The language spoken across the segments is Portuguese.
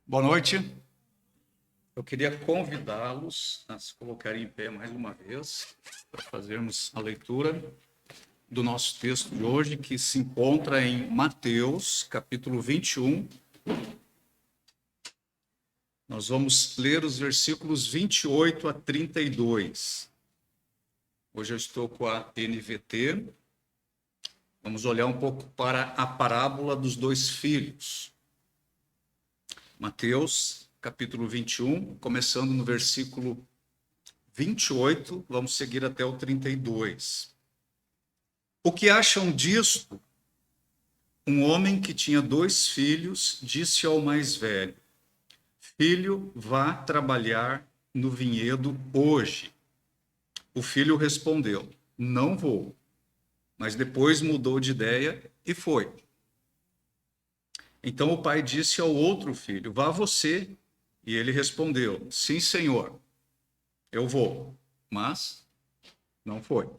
Boa noite. Eu queria convidá-los a se colocarem em pé mais uma vez para fazermos a leitura do nosso texto de hoje, que se encontra em Mateus, capítulo 21. Nós vamos ler os versículos 28 a 32. Hoje eu estou com a NVT. Vamos olhar um pouco para a parábola dos dois filhos. Mateus, capítulo 21, começando no versículo 28, vamos seguir até o 32. O que acham disto? Um homem que tinha 2 filhos disse ao mais velho: Filho, vá trabalhar no vinhedo hoje. O filho respondeu: Não vou. Mas depois mudou de ideia e foi. Então o pai disse ao outro filho: Vá você. E ele respondeu: Sim, senhor, eu vou. Mas não foi.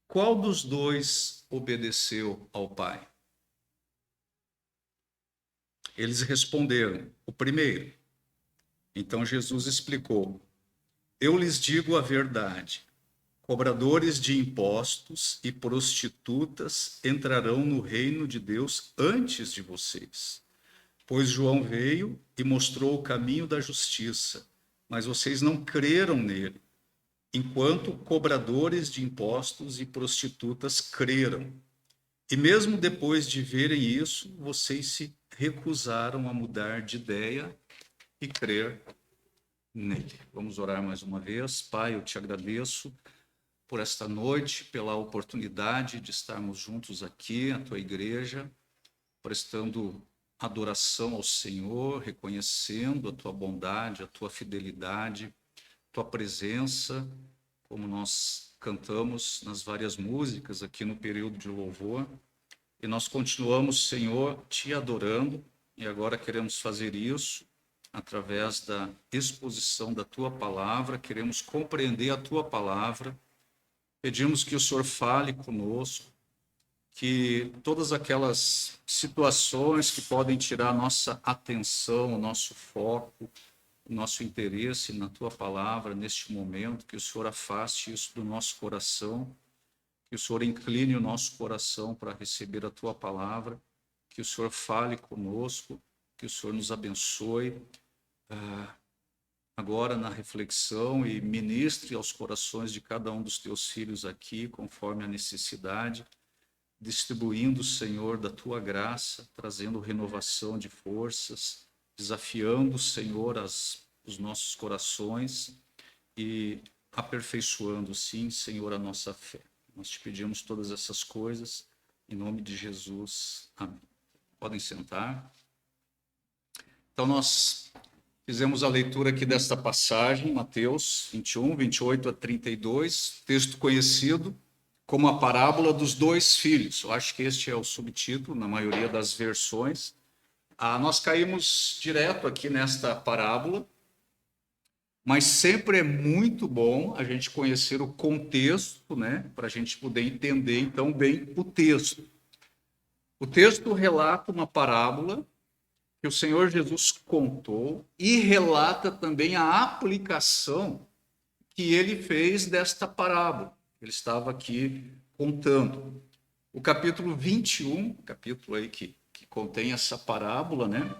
Qual dos dois obedeceu ao pai? Eles responderam: O primeiro. Então Jesus explicou: Eu lhes digo a verdade. Cobradores de impostos e prostitutas entrarão no reino de Deus antes de vocês. Pois João veio e mostrou o caminho da justiça, mas vocês não creram nele, enquanto cobradores de impostos e prostitutas creram. E mesmo depois de verem isso, vocês se recusaram a mudar de ideia e crer nele. Vamos orar mais uma vez. Pai, eu te agradeço por esta noite, pela oportunidade de estarmos juntos aqui, a tua igreja, prestando adoração ao Senhor, reconhecendo a tua bondade, a tua fidelidade, tua presença, como nós cantamos nas várias músicas aqui no período de louvor. E nós continuamos, Senhor, te adorando, e agora queremos fazer isso através da exposição da tua palavra, queremos compreender a tua palavra. Pedimos que o Senhor fale conosco, que todas aquelas situações que podem tirar a nossa atenção, o nosso foco, o nosso interesse na tua palavra neste momento, que o Senhor afaste isso do nosso coração, que o Senhor incline o nosso coração para receber a tua palavra, que o Senhor fale conosco, que o Senhor nos abençoe agora na reflexão e ministre aos corações de cada um dos teus filhos aqui, conforme a necessidade, distribuindo, Senhor, da tua graça, trazendo renovação de forças, desafiando, Senhor, os nossos corações e aperfeiçoando, sim, Senhor, a nossa fé. Nós te pedimos todas essas coisas, em nome de Jesus. Amém. Podem sentar. Então, nós fizemos a leitura aqui desta passagem, Mateus 21, 28 a 32, texto conhecido como a parábola dos dois filhos. Eu acho que este é o subtítulo na maioria das versões. Nós caímos direto aqui nesta parábola, mas sempre é muito bom a gente conhecer o contexto, né, para a gente poder entender, então, bem o texto. O texto relata uma parábola que o Senhor Jesus contou e relata também a aplicação que ele fez desta parábola. Ele estava aqui contando. O capítulo 21, capítulo aí que contém essa parábola, né?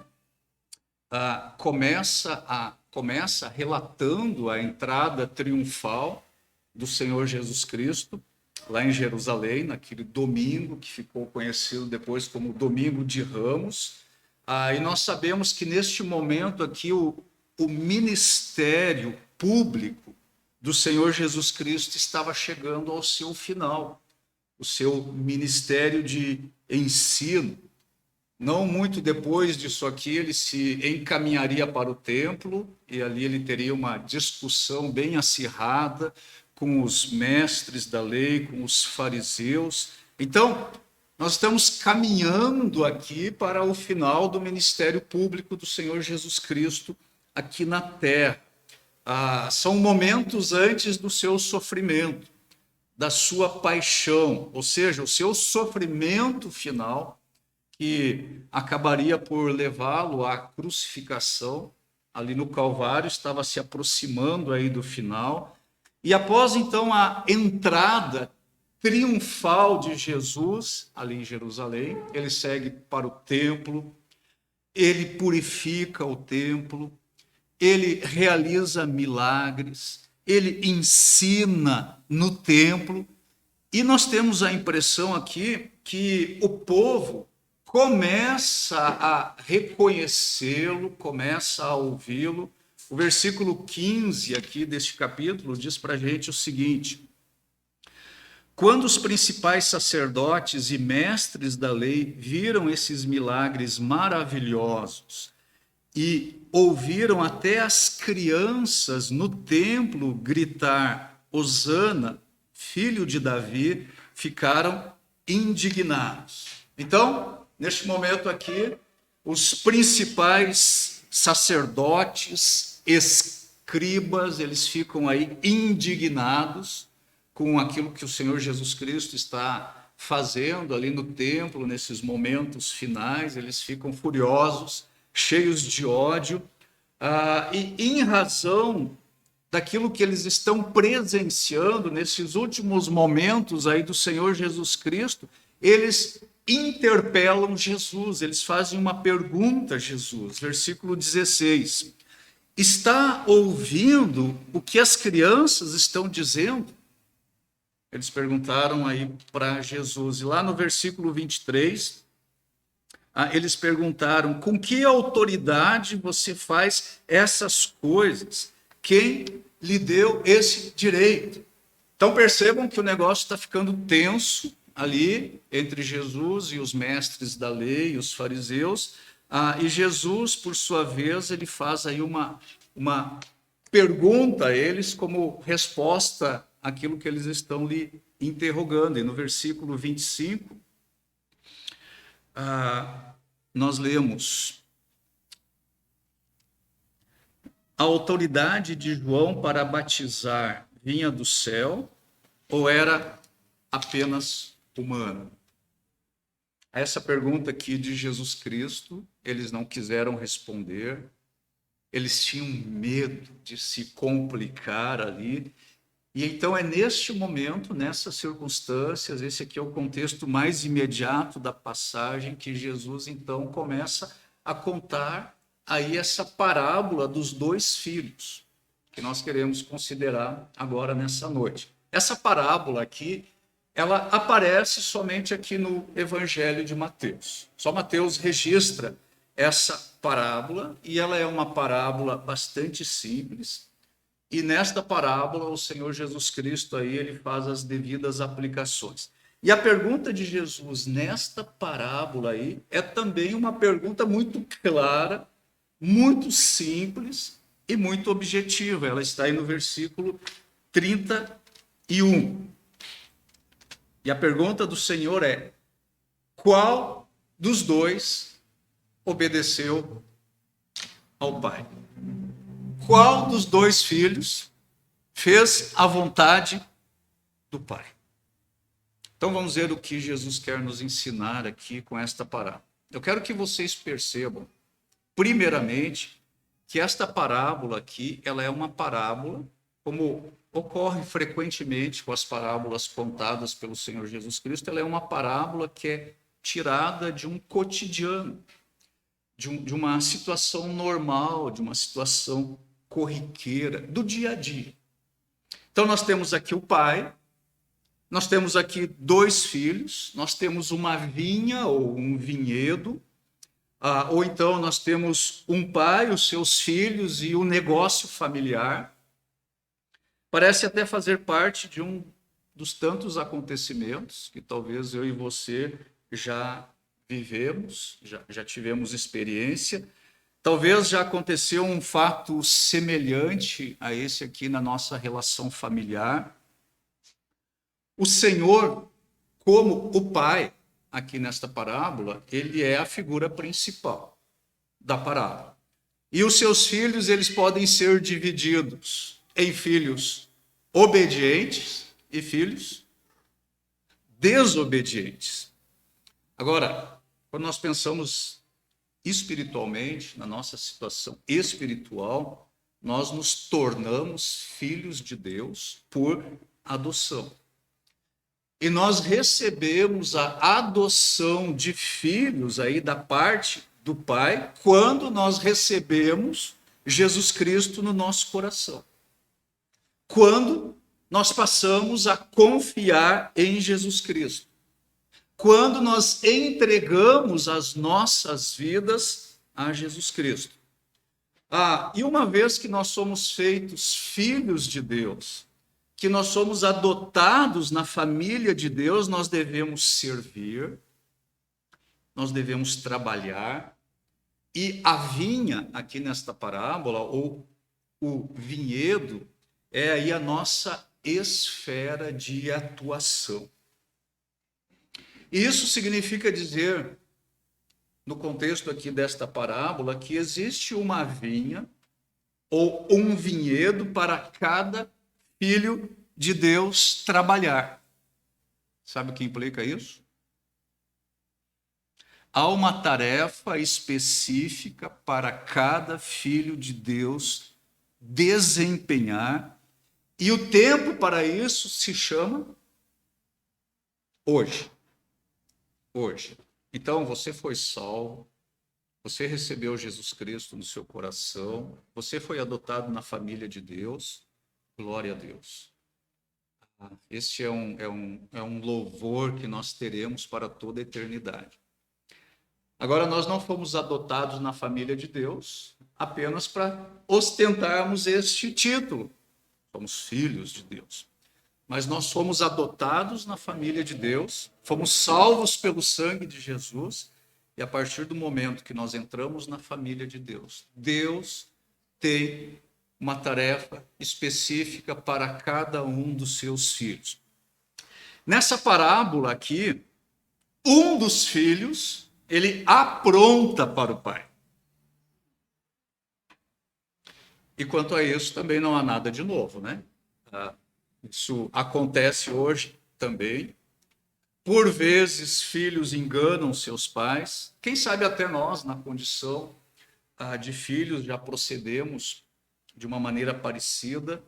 Começa relatando a entrada triunfal do Senhor Jesus Cristo lá em Jerusalém, naquele domingo que ficou conhecido depois como Domingo de Ramos. E nós sabemos que neste momento aqui o ministério público do Senhor Jesus Cristo estava chegando ao seu final, o seu ministério de ensino. Não muito depois disso aqui, ele se encaminharia para o templo e ali ele teria uma discussão bem acirrada com os mestres da lei, com os fariseus. Então, nós estamos caminhando aqui para o final do ministério público do Senhor Jesus Cristo aqui na terra. São momentos antes do seu sofrimento, da sua paixão, ou seja, o seu sofrimento final, que acabaria por levá-lo à crucificação. Ali no Calvário, estava se aproximando aí do final. E após então a entrada triunfal de Jesus ali em Jerusalém, ele segue para o templo, ele purifica o templo, ele realiza milagres, ele ensina no templo, e nós temos a impressão aqui que o povo começa a reconhecê-lo, começa a ouvi-lo. O versículo 15 aqui deste capítulo diz para a gente o seguinte: quando os principais sacerdotes e mestres da lei viram esses milagres maravilhosos e ouviram até as crianças no templo gritar Hosana, filho de Davi, ficaram indignados. Então, neste momento aqui, os principais sacerdotes, escribas, eles ficam aí indignados com aquilo que o Senhor Jesus Cristo está fazendo ali no templo, nesses momentos finais, eles ficam furiosos, cheios de ódio, e em razão daquilo que eles estão presenciando nesses últimos momentos aí do Senhor Jesus Cristo, eles interpelam Jesus, eles fazem uma pergunta a Jesus. Versículo 16: está ouvindo o que as crianças estão dizendo? Eles perguntaram aí para Jesus. E lá no versículo 23, eles perguntaram: com que autoridade você faz essas coisas? Quem lhe deu esse direito? Então percebam que o negócio está ficando tenso ali entre Jesus e os mestres da lei, os fariseus, e Jesus, por sua vez, ele faz aí uma pergunta a eles como resposta àquilo que eles estão lhe interrogando. E no versículo 25, nós lemos: a autoridade de João para batizar vinha do céu ou era apenas humana? A essa pergunta aqui de Jesus Cristo, eles não quiseram responder, eles tinham medo de se complicar ali. E então é neste momento, nessas circunstâncias, esse aqui é o contexto mais imediato da passagem, que Jesus então começa a contar aí essa parábola dos dois filhos, que nós queremos considerar agora nessa noite. Essa parábola aqui, ela aparece somente aqui no Evangelho de Mateus. Só Mateus registra essa parábola, e ela é uma parábola bastante simples. E nesta parábola, o Senhor Jesus Cristo aí, ele faz as devidas aplicações. E a pergunta de Jesus nesta parábola aí é também uma pergunta muito clara, muito simples e muito objetiva. Ela está aí no versículo 31. E a pergunta do Senhor é: qual dos dois obedeceu ao Pai? Qual dos dois filhos fez a vontade do Pai? Então vamos ver o que Jesus quer nos ensinar aqui com esta parábola. Eu quero que vocês percebam, primeiramente, que esta parábola aqui, ela é uma parábola, como ocorre frequentemente com as parábolas contadas pelo Senhor Jesus Cristo, ela é uma parábola que é tirada de um cotidiano, de uma situação normal, de uma situação corriqueira, do dia a dia. Então nós temos aqui o pai, nós temos aqui dois filhos, nós temos uma vinha ou um vinhedo, ou então nós temos um pai, os seus filhos e o negócio familiar. Parece até fazer parte de um dos tantos acontecimentos que talvez eu e você já vivemos, já tivemos experiência. Talvez já aconteceu um fato semelhante a esse aqui na nossa relação familiar. O Senhor, como o Pai, aqui nesta parábola, ele é a figura principal da parábola. E os seus filhos, eles podem ser divididos em filhos obedientes e filhos desobedientes. Agora, Quando nós pensamos espiritualmente, na nossa situação espiritual, nós nos tornamos filhos de Deus por adoção. E nós recebemos a adoção de filhos aí da parte do Pai quando nós recebemos Jesus Cristo no nosso coração. Quando nós passamos a confiar em Jesus Cristo. Quando nós entregamos as nossas vidas a Jesus Cristo. E uma vez que nós somos feitos filhos de Deus, que nós somos adotados na família de Deus, nós devemos servir, nós devemos trabalhar, e a vinha, aqui nesta parábola, ou o vinhedo, é aí a nossa esfera de atuação. Isso significa dizer, no contexto aqui desta parábola, que existe uma vinha ou um vinhedo para cada filho de Deus trabalhar. Sabe o que implica isso? Há uma tarefa específica para cada filho de Deus desempenhar, e o tempo para isso se chama hoje. Hoje. Então, você foi salvo, você recebeu Jesus Cristo no seu coração, você foi adotado na família de Deus, glória a Deus. Este é um louvor que nós teremos para toda a eternidade. Agora, nós não fomos adotados na família de Deus apenas para ostentarmos este título. Somos filhos de Deus. Mas nós fomos adotados na família de Deus, fomos salvos pelo sangue de Jesus, e a partir do momento que nós entramos na família de Deus, Deus tem uma tarefa específica para cada um dos seus filhos. Nessa parábola aqui, um dos filhos, ele apronta para o pai. E quanto a isso, também não há nada de novo, né? Isso acontece hoje também. Por vezes, filhos enganam seus pais. Quem sabe até nós, na condição de filhos, já procedemos de uma maneira parecida.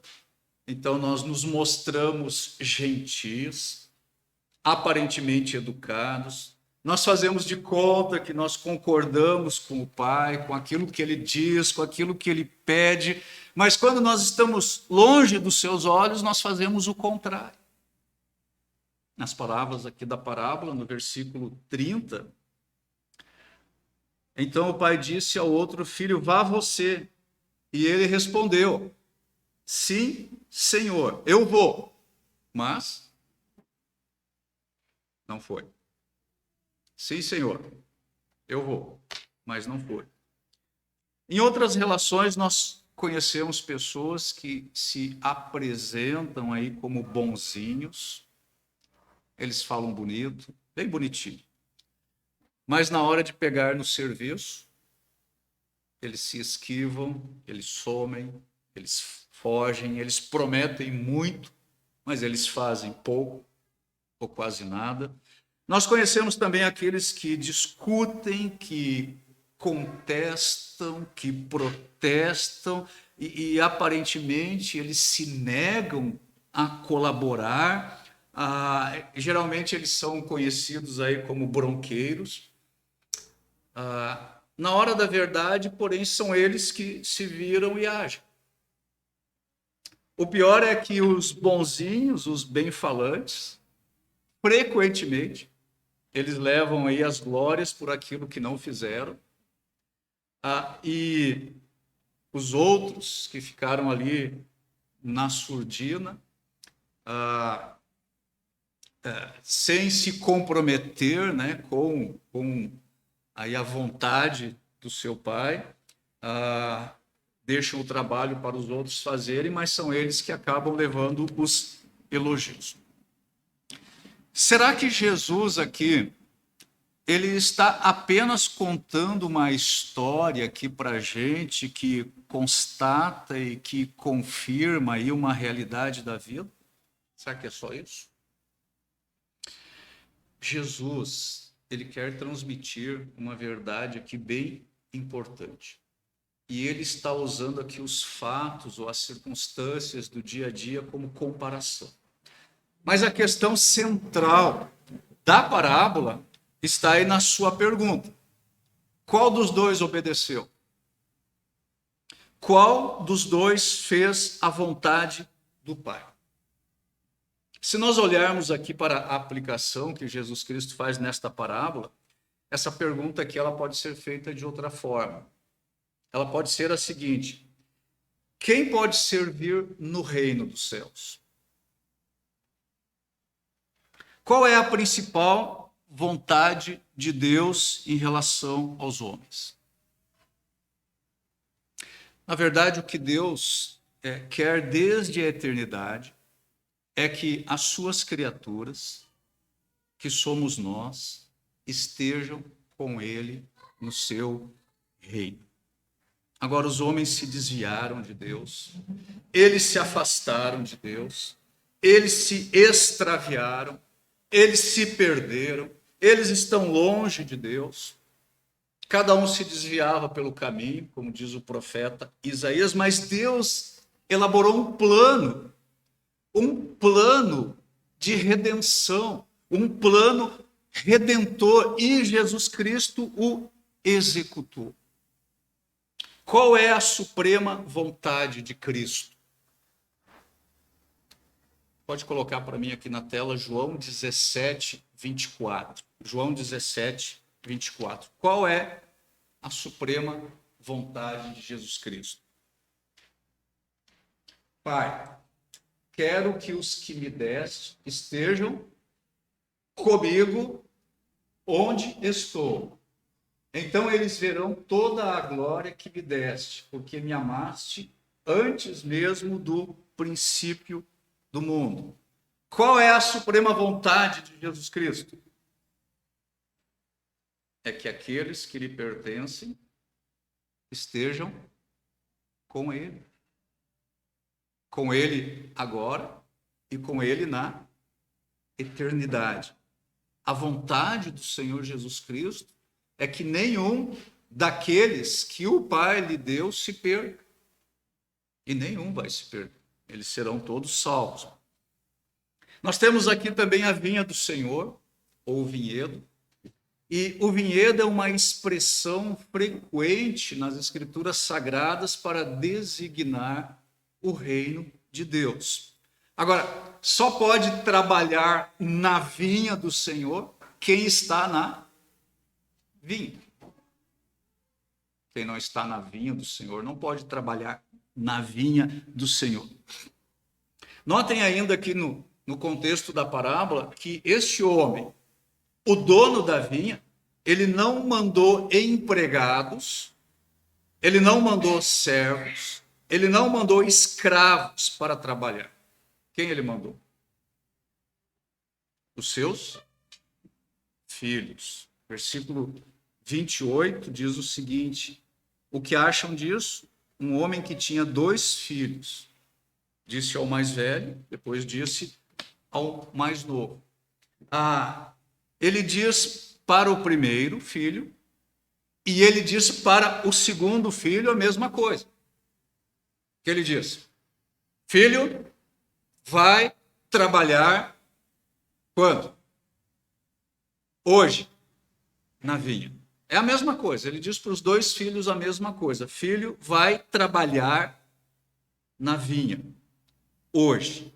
Então, nós nos mostramos gentis, aparentemente educados. Nós fazemos de conta que nós concordamos com o pai, com aquilo que ele diz, com aquilo que ele pede, mas quando nós estamos longe dos seus olhos, nós fazemos o contrário. Nas palavras aqui da parábola, no versículo 30, então o pai disse ao outro filho: vá você. E ele respondeu: sim, Senhor, eu vou. Mas não foi. Sim, Senhor, eu vou, mas não foi. Em outras relações, nós conhecemos pessoas que se apresentam aí como bonzinhos, eles falam bonito, bem bonitinho, mas na hora de pegar no serviço, eles se esquivam, eles somem, eles fogem, eles prometem muito, mas eles fazem pouco ou quase nada. Nós conhecemos também aqueles que discutem, que contestam, que protestam e aparentemente eles se negam a colaborar. Geralmente eles são conhecidos aí como bronqueiros. Na hora da verdade, porém, são eles que se viram e agem. O pior é que os bonzinhos, os bem-falantes, frequentemente, eles levam aí as glórias por aquilo que não fizeram. E os outros que ficaram ali na surdina, sem se comprometer, né, com aí a vontade do seu pai, deixam o trabalho para os outros fazerem, mas são eles que acabam levando os elogios. Será que Jesus aqui, ele está apenas contando uma história aqui para a gente que constata e que confirma aí uma realidade da vida? Será que é só isso? Jesus, ele quer transmitir uma verdade aqui bem importante. E ele está usando aqui os fatos ou as circunstâncias do dia a dia como comparação. Mas a questão central da parábola está aí na sua pergunta. Qual dos dois obedeceu? Qual dos dois fez a vontade do Pai? Se nós olharmos aqui para a aplicação que Jesus Cristo faz nesta parábola, essa pergunta aqui ela pode ser feita de outra forma. Ela pode ser a seguinte: quem pode servir no reino dos céus? Qual é a principal vontade de Deus em relação aos homens? Na verdade, o que Deus quer desde a eternidade é que as suas criaturas, que somos nós, estejam com Ele no seu reino. Agora, os homens se desviaram de Deus, eles se afastaram de Deus, eles se extraviaram, eles se perderam, eles estão longe de Deus. Cada um se desviava pelo caminho, como diz o profeta Isaías, mas Deus elaborou um plano de redenção, um plano redentor, e Jesus Cristo o executou. Qual é a suprema vontade de Cristo? Pode colocar para mim aqui na tela João 17, 24. João 17, 24. Qual é a suprema vontade de Jesus Cristo? Pai, quero que os que me deste estejam comigo onde estou. Então eles verão toda a glória que me deste, porque me amaste antes mesmo do princípio do mundo. Qual é a suprema vontade de Jesus Cristo? É que aqueles que lhe pertencem estejam com Ele. Com Ele agora e com Ele na eternidade. A vontade do Senhor Jesus Cristo é que nenhum daqueles que o Pai lhe deu se perca. E nenhum vai se perder. Eles serão todos salvos. Nós temos aqui também a vinha do Senhor, ou vinhedo. E o vinhedo é uma expressão frequente nas Escrituras Sagradas para designar o reino de Deus. Agora, só pode trabalhar na vinha do Senhor quem está na vinha. Quem não está na vinha do Senhor não pode trabalhar na vinha do Senhor. Notem ainda aqui no contexto da parábola que este homem, o dono da vinha, ele não mandou empregados, ele não mandou servos, ele não mandou escravos para trabalhar. Quem ele mandou? Os seus filhos. Versículo 28 diz o seguinte: o que acham disso? Um homem que tinha 2 filhos. Disse ao mais velho, depois disse ao mais novo. Ele diz para o primeiro filho e ele diz para o segundo filho a mesma coisa. O que ele diz? Filho, vai trabalhar quando? Hoje, na vinha. É a mesma coisa, ele diz para os 2 filhos a mesma coisa. Filho, vai trabalhar na vinha, hoje.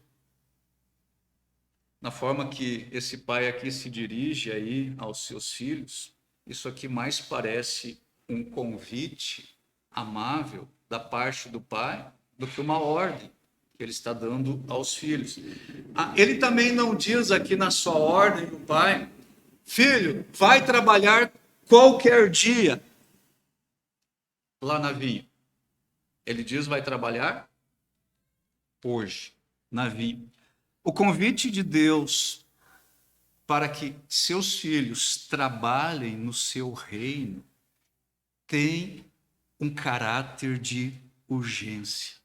Na forma que esse pai aqui se dirige aí aos seus filhos, isso aqui mais parece um convite amável da parte do pai do que uma ordem que ele está dando aos filhos. Ele também não diz aqui na sua ordem do pai, filho, vai trabalhar qualquer dia lá na vinha. Ele diz, vai trabalhar hoje, na vinha. O convite de Deus para que seus filhos trabalhem no seu reino tem um caráter de urgência.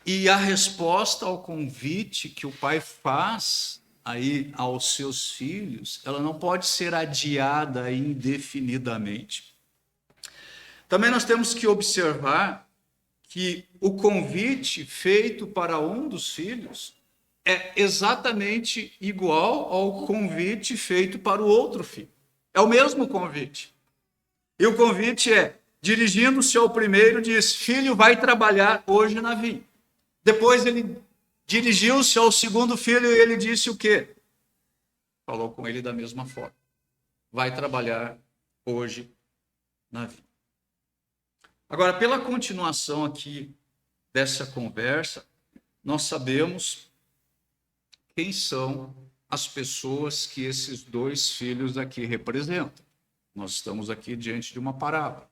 E a resposta ao convite que o pai faz aí aos seus filhos, ela não pode ser adiada indefinidamente. Também nós temos que observar que o convite feito para um dos filhos é exatamente igual ao convite feito para o outro filho. É o mesmo convite. E o convite é, dirigindo-se ao primeiro, diz: filho, vai trabalhar hoje na vinha. Depois ele dirigiu-se ao segundo filho e ele disse o quê? Falou com ele da mesma forma: vai trabalhar hoje na vinha. Agora, pela continuação aqui dessa conversa, nós sabemos quem são as pessoas que esses dois filhos aqui representam. Nós estamos aqui diante de uma parábola.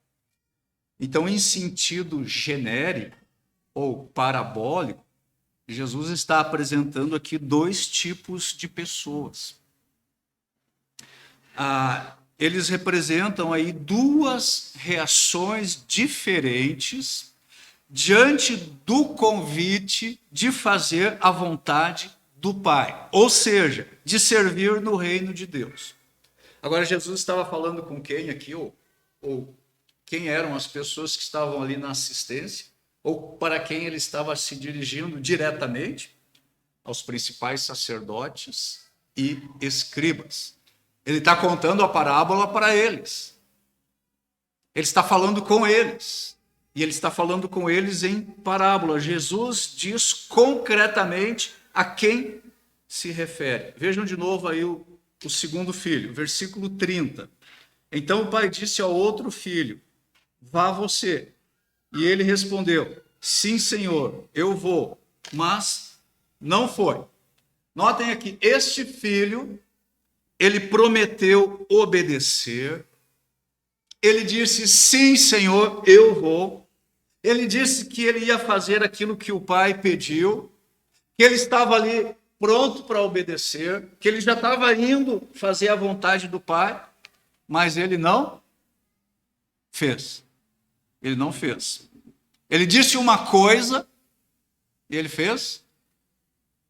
Então, em sentido genérico ou parabólico, Jesus está apresentando aqui dois tipos de pessoas. Eles representam aí duas reações diferentes diante do convite de fazer a vontade do Pai, ou seja, de servir no reino de Deus. Agora, Jesus estava falando com quem aqui, ou quem eram as pessoas que estavam ali na assistência, ou para quem ele estava se dirigindo diretamente? Aos principais sacerdotes e escribas. Ele está contando a parábola para eles. Ele está falando com eles. E ele está falando com eles em parábola. Jesus diz concretamente a quem se refere. Vejam de novo aí o segundo filho, versículo 30. Então o pai disse ao outro filho: vá você. E ele respondeu: sim, senhor, eu vou. Mas não foi. Notem aqui, este filho, ele prometeu obedecer. Ele disse: sim, senhor, eu vou. Ele disse que ele ia fazer aquilo que o pai pediu, que ele estava ali pronto para obedecer, que ele já estava indo fazer a vontade do pai, mas ele não fez. Ele não fez. Ele disse uma coisa e ele fez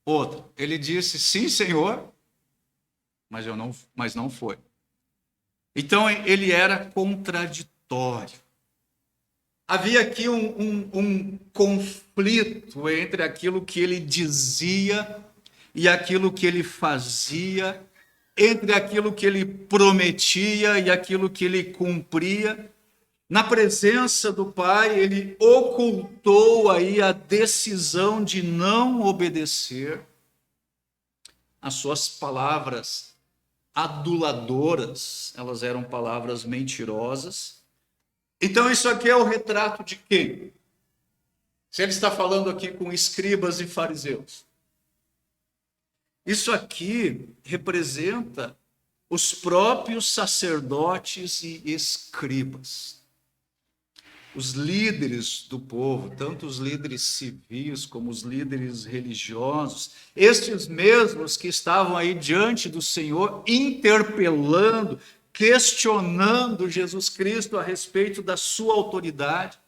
outra. Ele disse: sim, senhor, mas não foi. Então ele era contraditório. Havia aqui um conflito entre aquilo que ele dizia e aquilo que ele fazia, entre aquilo que ele prometia e aquilo que ele cumpria. Na presença do Pai, ele ocultou aí a decisão de não obedecer. As suas palavras aduladoras, elas eram palavras mentirosas. Então isso aqui é o retrato de quem? Se ele está falando aqui com escribas e fariseus. Isso aqui representa os próprios sacerdotes e escribas. Os líderes do povo, tanto os líderes civis como os líderes religiosos, estes mesmos que estavam aí diante do Senhor, interpelando, questionando Jesus Cristo a respeito da sua autoridade,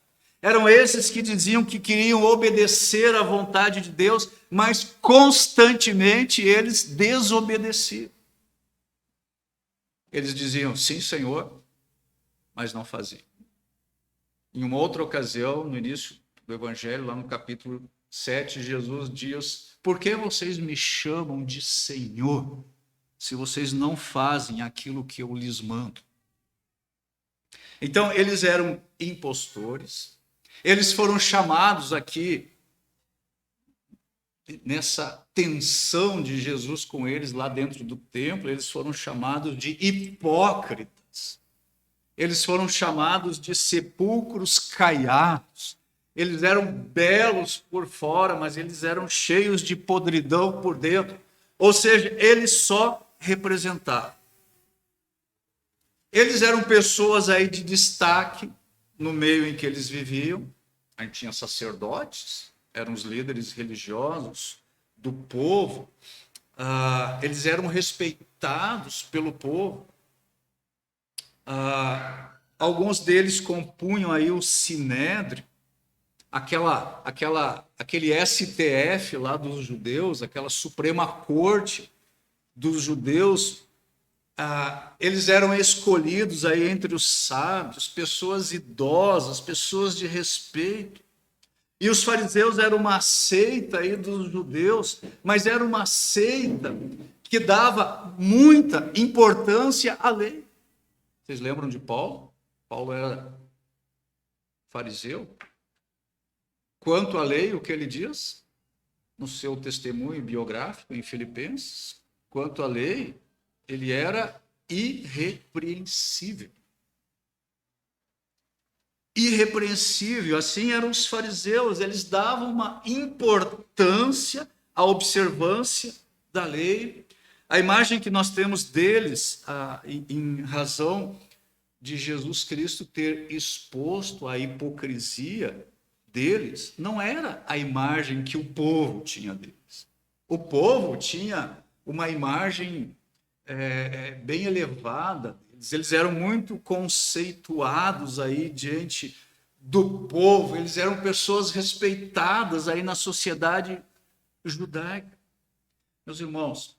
eram esses que diziam que queriam obedecer à vontade de Deus, mas constantemente eles desobedeciam. Eles diziam: sim, Senhor, mas não faziam. Em uma outra ocasião, no início do Evangelho, lá no capítulo 7, Jesus diz: por que vocês me chamam de Senhor, se vocês não fazem aquilo que eu lhes mando? Então, eles eram impostores, eles foram chamados aqui, nessa tensão de Jesus com eles lá dentro do templo, eles foram chamados de hipócritas. Eles foram chamados de sepulcros caiados. Eles eram belos por fora, mas eles eram cheios de podridão por dentro. Ou seja, eles só representavam. Eles eram pessoas aí de destaque no meio em que eles viviam. A gente tinha sacerdotes, eram os líderes religiosos do povo. Eles eram respeitados pelo povo. Alguns deles compunham aí o Sinédrio, aquele STF lá dos judeus, aquela Suprema Corte dos judeus, eles eram escolhidos aí entre os sábios, pessoas idosas, pessoas de respeito. E os fariseus eram uma seita aí dos judeus, mas era uma seita que dava muita importância à lei. Vocês lembram de Paulo? Paulo era fariseu. Quanto à lei, o que ele diz? No seu testemunho biográfico em Filipenses, quanto à lei, ele era irrepreensível. Irrepreensível, assim eram os fariseus, eles davam uma importância à observância da lei. A imagem que nós temos deles, em razão de Jesus Cristo ter exposto a hipocrisia deles, não era a imagem que o povo tinha deles. O povo tinha uma imagem bem elevada deles. Eles eram muito conceituados aí diante do povo, eles eram pessoas respeitadas aí na sociedade judaica. Meus irmãos,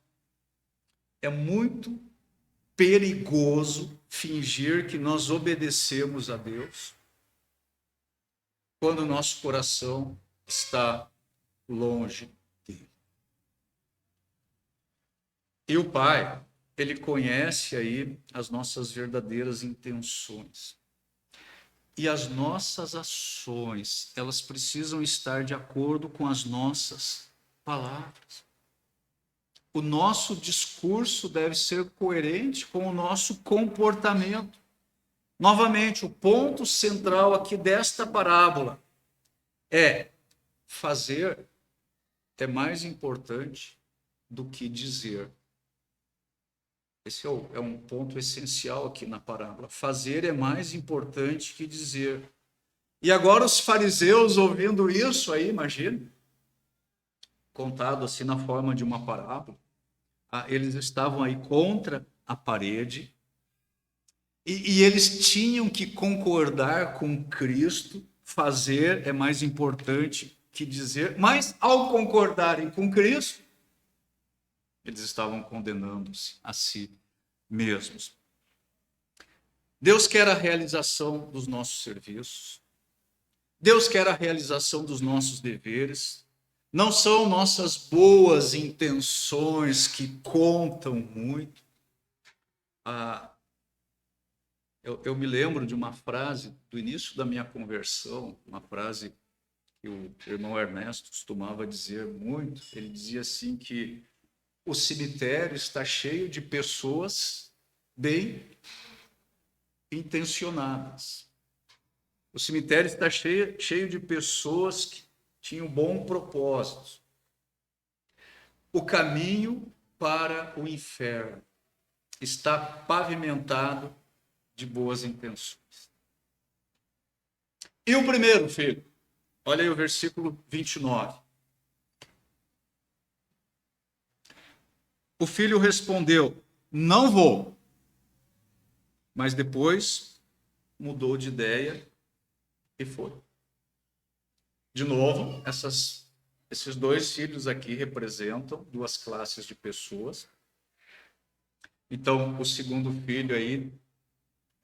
é muito perigoso fingir que nós obedecemos a Deus quando o nosso coração está longe dele. E o Pai, ele conhece aí as nossas verdadeiras intenções. E as nossas ações, elas precisam estar de acordo com as nossas palavras. O nosso discurso deve ser coerente com o nosso comportamento. Novamente, o ponto central aqui desta parábola é: fazer é mais importante do que dizer. Esse é um ponto essencial aqui na parábola. Fazer é mais importante que dizer. E agora os fariseus, ouvindo isso aí, imagina, contado assim na forma de uma parábola, eles estavam aí contra a parede, e eles tinham que concordar com Cristo. Fazer é mais importante que dizer, mas ao concordarem com Cristo, eles estavam condenando-se a si mesmos. Deus quer a realização dos nossos serviços. Deus quer a realização dos nossos deveres. Não são nossas boas intenções que contam muito. Eu me lembro de uma frase do início da minha conversão, uma frase que o irmão Ernesto costumava dizer muito. Ele dizia assim que o cemitério está cheio de pessoas bem intencionadas. O cemitério está cheio de pessoas que tinham bom propósito. O caminho para o inferno está pavimentado de boas intenções. E o primeiro filho? Olha aí o versículo 29. O filho respondeu: não vou. Mas depois mudou de ideia e foi. De novo, esses dois filhos aqui representam duas classes de pessoas. Então, o segundo filho aí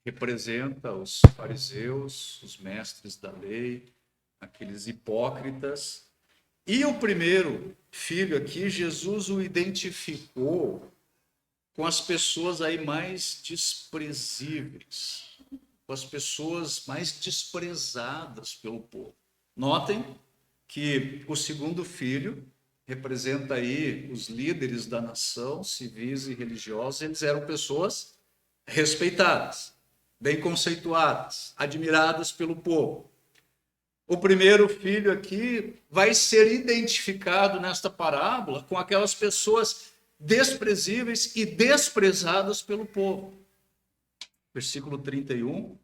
representa os fariseus, os mestres da lei, aqueles hipócritas. E o primeiro filho aqui, Jesus o identificou com as pessoas aí mais desprezíveis, com as pessoas mais desprezadas pelo povo. Notem que o segundo filho representa aí os líderes da nação, civis e religiosos. Eles eram pessoas respeitadas, bem conceituadas, admiradas pelo povo. O primeiro filho aqui vai ser identificado nesta parábola com aquelas pessoas desprezíveis e desprezadas pelo povo. Versículo 31.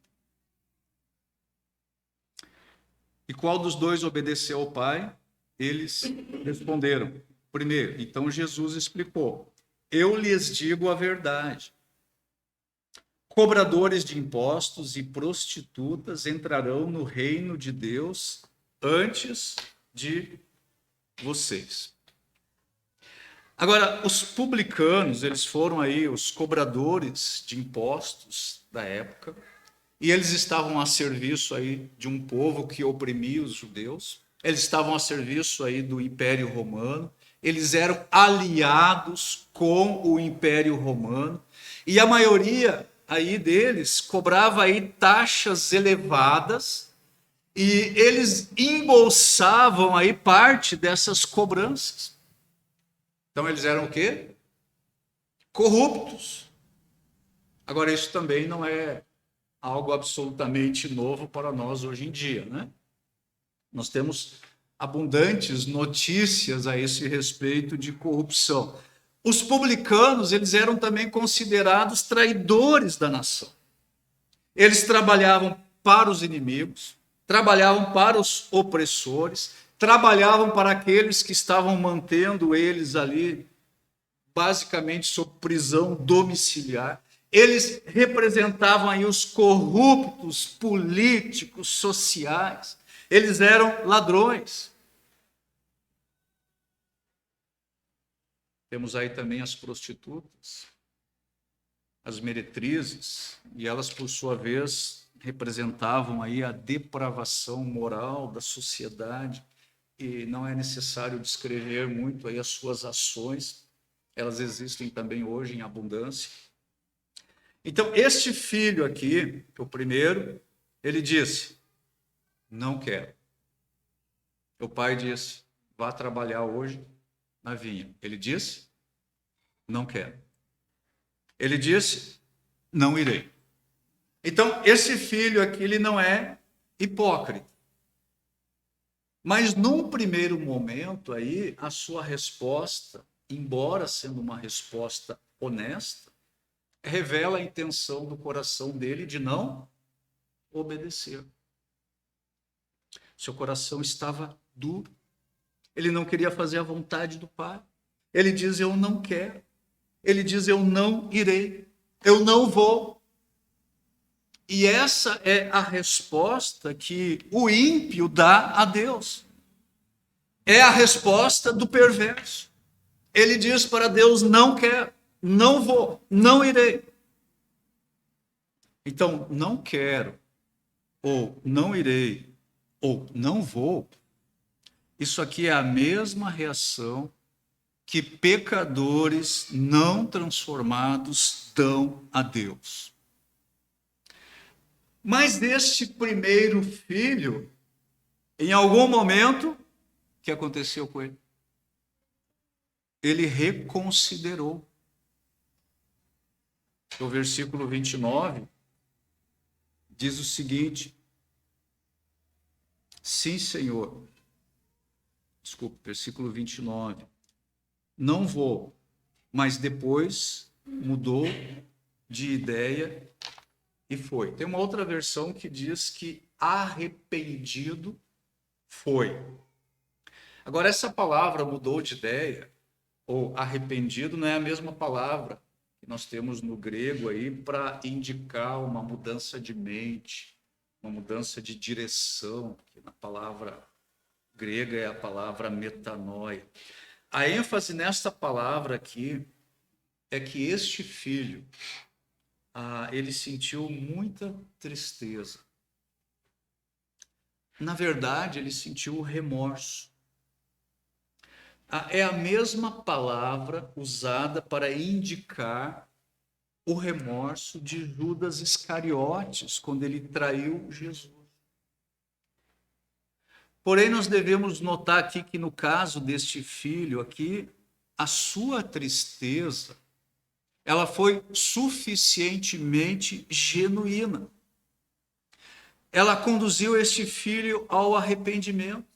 E qual dos dois obedeceu ao pai? Eles responderam: primeiro. Então Jesus explicou: eu lhes digo a verdade. Cobradores de impostos e prostitutas entrarão no reino de Deus antes de vocês. Agora, os publicanos, eles foram aí os cobradores de impostos da época, e eles estavam a serviço aí de um povo que oprimia os judeus, eles estavam a serviço aí do Império Romano, eles eram aliados com o Império Romano, e a maioria aí deles cobrava aí taxas elevadas, e eles embolsavam aí parte dessas cobranças. Então eles eram o quê? Corruptos. Agora, isso também não é algo absolutamente novo para nós hoje em dia, né? Nós temos abundantes notícias a esse respeito de corrupção. Os publicanos, eles eram também considerados traidores da nação. Eles trabalhavam para os inimigos, trabalhavam para os opressores, trabalhavam para aqueles que estavam mantendo eles ali, basicamente sob prisão domiciliar. Eles representavam aí os corruptos políticos, sociais. Eles eram ladrões. Temos aí também as prostitutas, as meretrizes, e elas, por sua vez, representavam aí a depravação moral da sociedade, e não é necessário descrever muito aí as suas ações, elas existem também hoje em abundância. Então, este filho aqui, o primeiro, ele disse, não quero. O pai disse, vá trabalhar hoje na vinha. Ele disse, não quero. Ele disse, não irei. Então, esse filho aqui, ele não é hipócrita. Mas, num primeiro momento aí, a sua resposta, embora sendo uma resposta honesta, revela a intenção do coração dele de não obedecer. Seu coração estava duro. Ele não queria fazer a vontade do Pai. Ele diz, eu não quero. Ele diz, eu não irei. Eu não vou. E essa é a resposta que o ímpio dá a Deus. É a resposta do perverso. Ele diz para Deus, não quero, não vou, não irei. Então, não quero, ou não irei, ou não vou, isso aqui é a mesma reação que pecadores não transformados dão a Deus. Mas este primeiro filho, em algum momento, o que aconteceu com ele? Ele reconsiderou. O versículo 29 diz o seguinte: sim, Senhor. Desculpa, versículo 29. Não vou, mas depois mudou de ideia e foi. Tem uma outra versão que diz que arrependido foi. Agora, essa palavra mudou de ideia, ou arrependido, não é a mesma palavra que nós temos no grego aí para indicar uma mudança de mente, uma mudança de direção, que na palavra grega é a palavra metanoia. A ênfase nesta palavra aqui é que este filho, ele sentiu muita tristeza. Na verdade, ele sentiu remorso. É a mesma palavra usada para indicar o remorso de Judas Iscariotes, quando ele traiu Jesus. Porém, nós devemos notar aqui que no caso deste filho aqui, a sua tristeza, ela foi suficientemente genuína. Ela conduziu este filho ao arrependimento.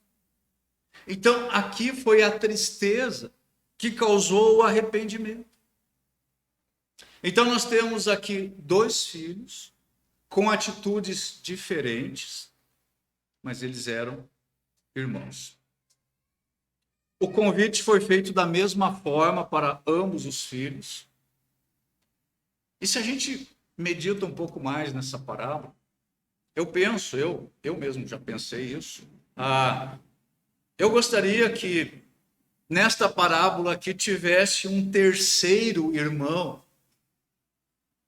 Então, aqui foi a tristeza que causou o arrependimento. Então, nós temos aqui dois filhos com atitudes diferentes, mas eles eram irmãos. O convite foi feito da mesma forma para ambos os filhos. E se a gente medita um pouco mais nessa parábola, eu mesmo já pensei isso, eu gostaria que nesta parábola aqui tivesse um terceiro irmão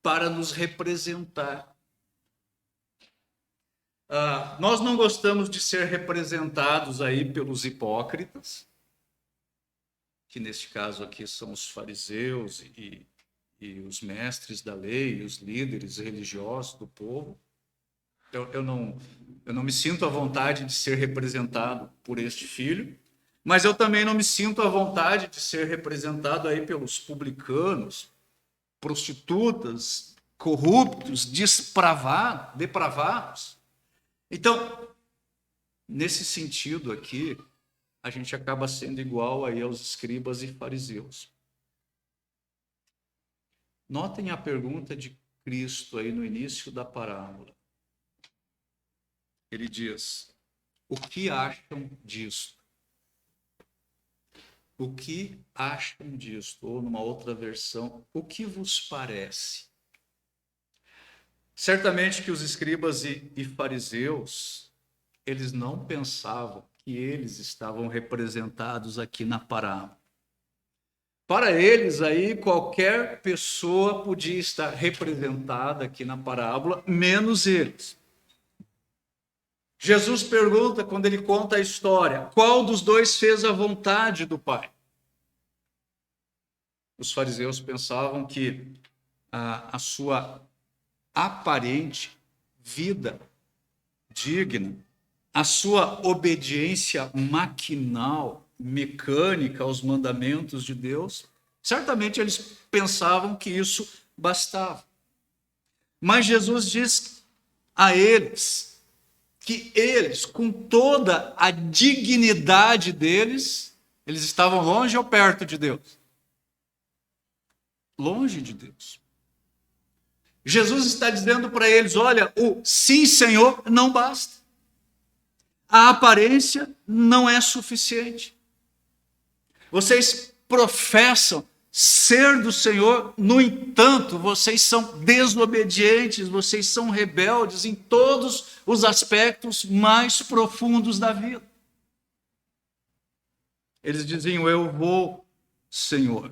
para nos representar. Nós não gostamos de ser representados aí pelos hipócritas, que neste caso aqui são os fariseus e os mestres da lei, os líderes religiosos do povo. Eu não me sinto à vontade de ser representado por este filho, mas eu também não me sinto à vontade de ser representado aí pelos publicanos, prostitutas, corruptos, depravados. Então, nesse sentido aqui, a gente acaba sendo igual aí aos escribas e fariseus. Notem a pergunta de Cristo aí no início da parábola. Ele diz: o que acham disto? O que acham disto? Ou numa outra versão, o que vos parece? Certamente que os escribas e fariseus, eles não pensavam que eles estavam representados aqui na parábola. Para eles aí, qualquer pessoa podia estar representada aqui na parábola, menos eles. Jesus pergunta, quando ele conta a história, qual dos dois fez a vontade do Pai? Os fariseus pensavam que a sua aparente vida digna, a sua obediência maquinal, mecânica aos mandamentos de Deus, certamente eles pensavam que isso bastava. Mas Jesus diz a eles que eles, com toda a dignidade deles, eles estavam longe ou perto de Deus? Longe de Deus. Jesus está dizendo para eles: olha, o sim, Senhor, não basta. A aparência não é suficiente. Vocês professam ser do Senhor, no entanto, vocês são desobedientes, vocês são rebeldes em todos os aspectos mais profundos da vida. Eles diziam: eu vou, Senhor.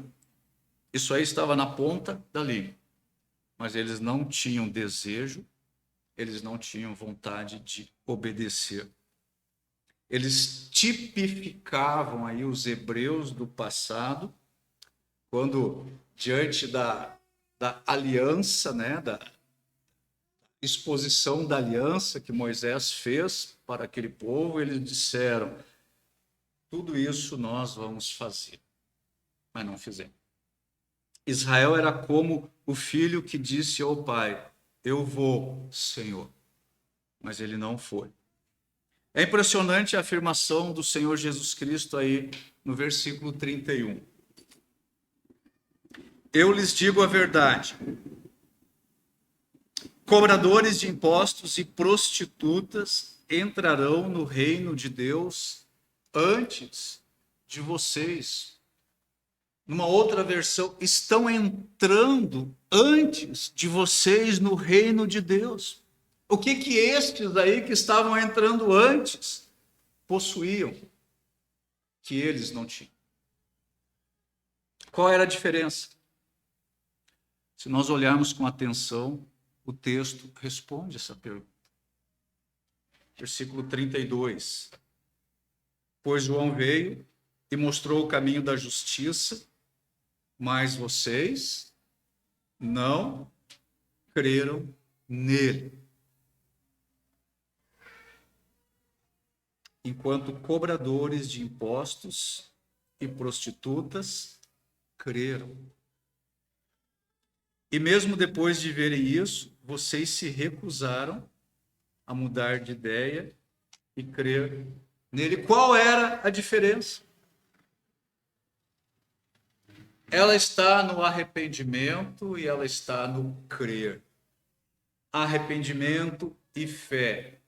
Isso aí estava na ponta da língua. Mas eles não tinham desejo, eles não tinham vontade de obedecer. Eles tipificavam aí os hebreus do passado, quando diante da aliança, né, da exposição da aliança que Moisés fez para aquele povo, eles disseram: tudo isso nós vamos fazer, mas não fizeram. Israel era como o filho que disse ao pai: eu vou, Senhor, mas ele não foi. É impressionante a afirmação do Senhor Jesus Cristo aí no versículo 31. Eu lhes digo a verdade: cobradores de impostos e prostitutas entrarão no reino de Deus antes de vocês. Numa outra versão, estão entrando antes de vocês no reino de Deus. O que estes aí que estavam entrando antes possuíam, que eles não tinham? Qual era a diferença? Se nós olharmos com atenção, o texto responde essa pergunta. Versículo 32. Pois João veio e mostrou o caminho da justiça, mas vocês não creram nele. Enquanto cobradores de impostos e prostitutas creram. E mesmo depois de verem isso, vocês se recusaram a mudar de ideia e crer nele. Qual era a diferença? Ela está no arrependimento e ela está no crer. Arrependimento e fé.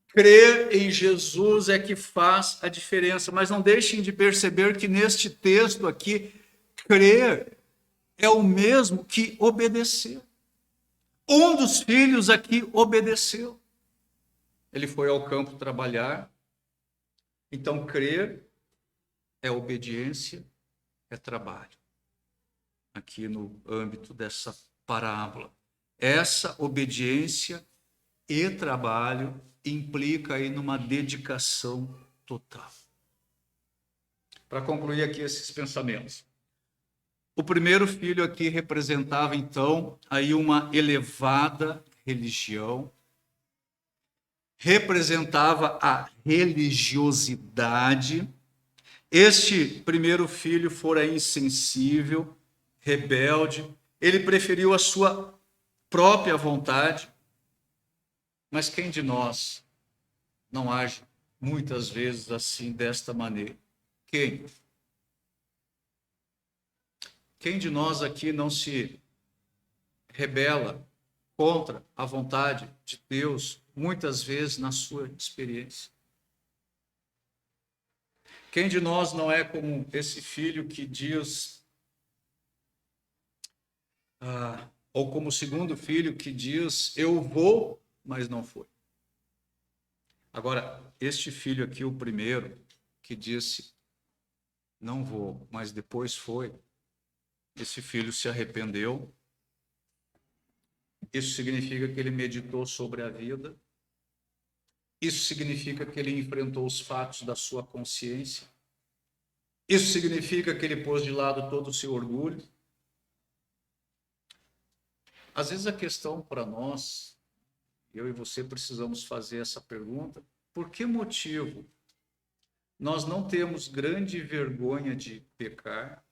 Crer em Jesus é que faz a diferença, mas não deixem de perceber que neste texto aqui, crer é o mesmo que obedecer. Um dos filhos aqui obedeceu. Ele foi ao campo trabalhar. Então, crer é obediência, é trabalho. Aqui no âmbito dessa parábola. Essa obediência e trabalho implica aí numa dedicação total. Para concluir aqui esses pensamentos. O primeiro filho aqui representava, então, aí uma elevada religião, representava a religiosidade. Este primeiro filho fora insensível, rebelde, ele preferiu a sua própria vontade. Mas quem de nós não age muitas vezes assim, desta maneira? Quem? Quem de nós aqui não se rebela contra a vontade de Deus, muitas vezes na sua experiência? Quem de nós não é como esse filho que diz, ou como o segundo filho que diz, eu vou, mas não foi? Agora, este filho aqui, o primeiro, que disse, não vou, mas depois foi, esse filho se arrependeu. Isso significa que ele meditou sobre a vida. Isso significa que ele enfrentou os fatos da sua consciência. Isso significa que ele pôs de lado todo o seu orgulho. Às vezes a questão para nós, eu e você precisamos fazer essa pergunta: por que motivo nós não temos grande vergonha de pecar,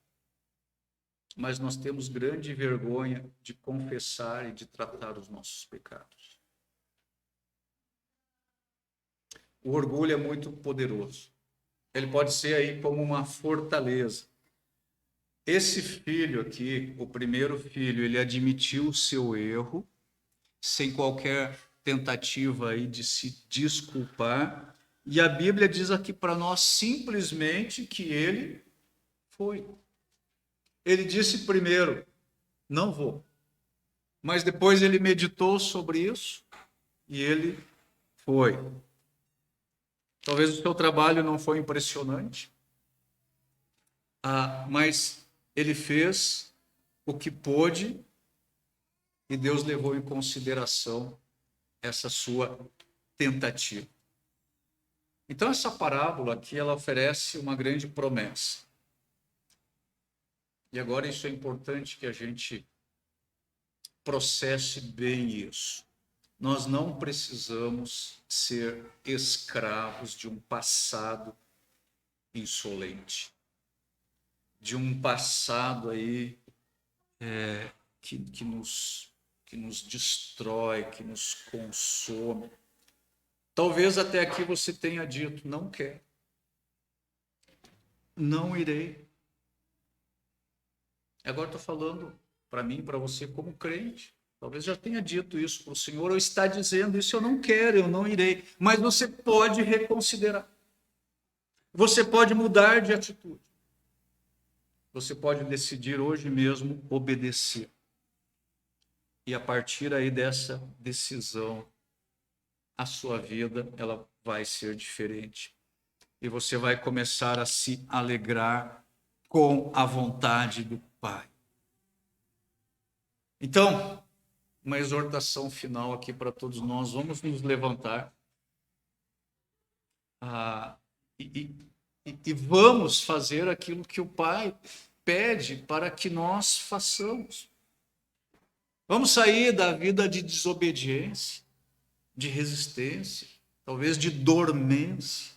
mas nós temos grande vergonha de confessar e de tratar os nossos pecados? O orgulho é muito poderoso. Ele pode ser aí como uma fortaleza. Esse filho aqui, o primeiro filho, ele admitiu o seu erro, sem qualquer tentativa aí de se desculpar. E a Bíblia diz aqui para nós simplesmente que ele foi. Ele disse primeiro, não vou. Mas depois ele meditou sobre isso e ele foi. Talvez o seu trabalho não foi impressionante, mas ele fez o que pôde e Deus levou em consideração essa sua tentativa. Então, essa parábola aqui, ela oferece uma grande promessa. E agora isso é importante que a gente processe bem isso. Nós não precisamos ser escravos de um passado insolente, de um passado aí que nos destrói, que nos consome. Talvez até aqui você tenha dito, não quero, não irei. Agora estou falando para mim, para você como crente. Talvez já tenha dito isso para o Senhor, ou está dizendo isso, eu não quero, eu não irei. Mas você pode reconsiderar. Você pode mudar de atitude. Você pode decidir hoje mesmo obedecer. E a partir aí dessa decisão, a sua vida ela vai ser diferente. E você vai começar a se alegrar com a vontade do Pai. Então, uma exortação final aqui para todos nós. Vamos nos levantar e vamos fazer aquilo que o Pai pede para que nós façamos. Vamos sair da vida de desobediência, de resistência, talvez de dormência.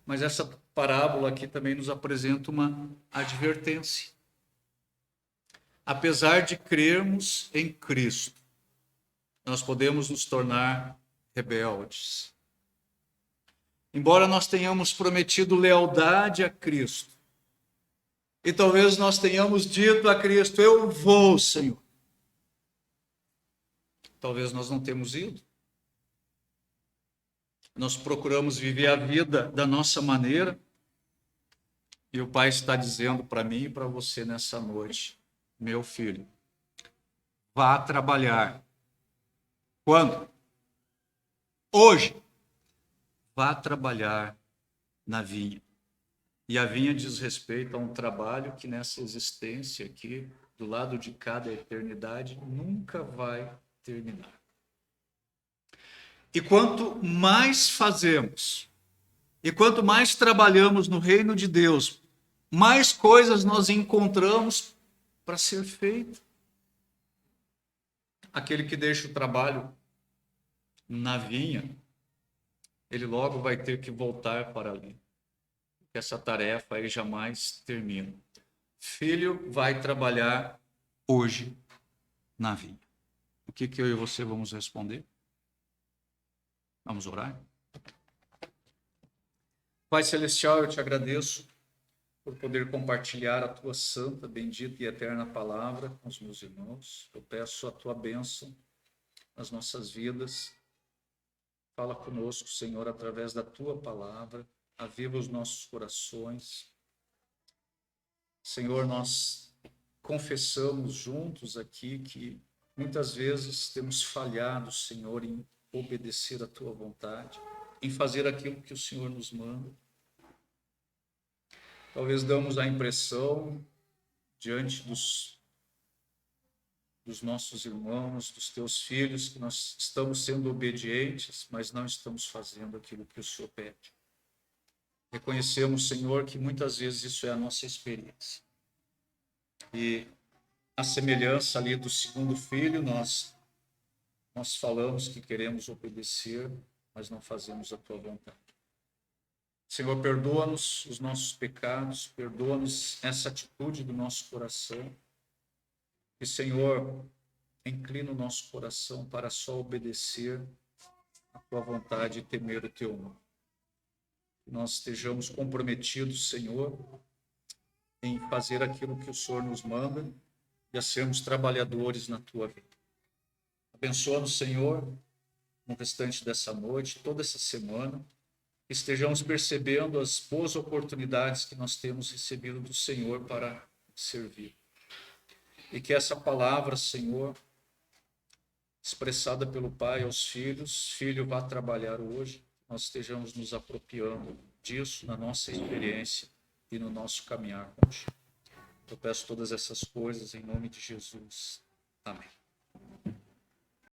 Mas essa parábola aqui também nos apresenta uma advertência. Apesar de crermos em Cristo, nós podemos nos tornar rebeldes. Embora nós tenhamos prometido lealdade a Cristo, e talvez nós tenhamos dito a Cristo, eu vou, Senhor. Talvez nós não tenhamos ido. Nós procuramos viver a vida da nossa maneira, e o Pai está dizendo para mim e para você nessa noite, meu filho, vá trabalhar. Quando? Hoje. Vá trabalhar na vinha. E a vinha diz respeito a um trabalho que nessa existência aqui, do lado de cada eternidade, nunca vai terminar. E quanto mais fazemos, e quanto mais trabalhamos no reino de Deus, mais coisas nós encontramos para ser feito. Aquele que deixa o trabalho na vinha, ele logo vai ter que voltar para ali. Essa tarefa aí jamais termina. Filho vai trabalhar hoje na vinha. O que eu e você vamos responder? Vamos orar? Pai Celestial, eu te agradeço por poder compartilhar a tua santa, bendita e eterna palavra com os meus irmãos. Eu peço a tua bênção nas nossas vidas. Fala conosco, Senhor, através da tua palavra. Aviva os nossos corações. Senhor, nós confessamos juntos aqui que muitas vezes temos falhado, Senhor, em obedecer a tua vontade, em fazer aquilo que o Senhor nos manda. Talvez damos a impressão, diante dos nossos irmãos, dos teus filhos, que nós estamos sendo obedientes, mas não estamos fazendo aquilo que o Senhor pede. Reconhecemos, Senhor, que muitas vezes isso é a nossa experiência. E a semelhança ali do segundo filho, nós falamos que queremos obedecer, mas não fazemos a tua vontade. Senhor, perdoa-nos os nossos pecados, perdoa-nos essa atitude do nosso coração. E, Senhor, inclina o nosso coração para só obedecer a tua vontade e temer o teu nome. Que nós estejamos comprometidos, Senhor, em fazer aquilo que o Senhor nos manda e a sermos trabalhadores na tua vida. Abençoa-nos, Senhor, no restante dessa noite, toda essa semana, que estejamos percebendo as boas oportunidades que nós temos recebido do Senhor para servir. E que essa palavra, Senhor, expressada pelo Pai aos filhos, filho, vá trabalhar hoje, nós estejamos nos apropriando disso na nossa experiência e no nosso caminhar contigo. Eu peço todas essas coisas em nome de Jesus. Amém.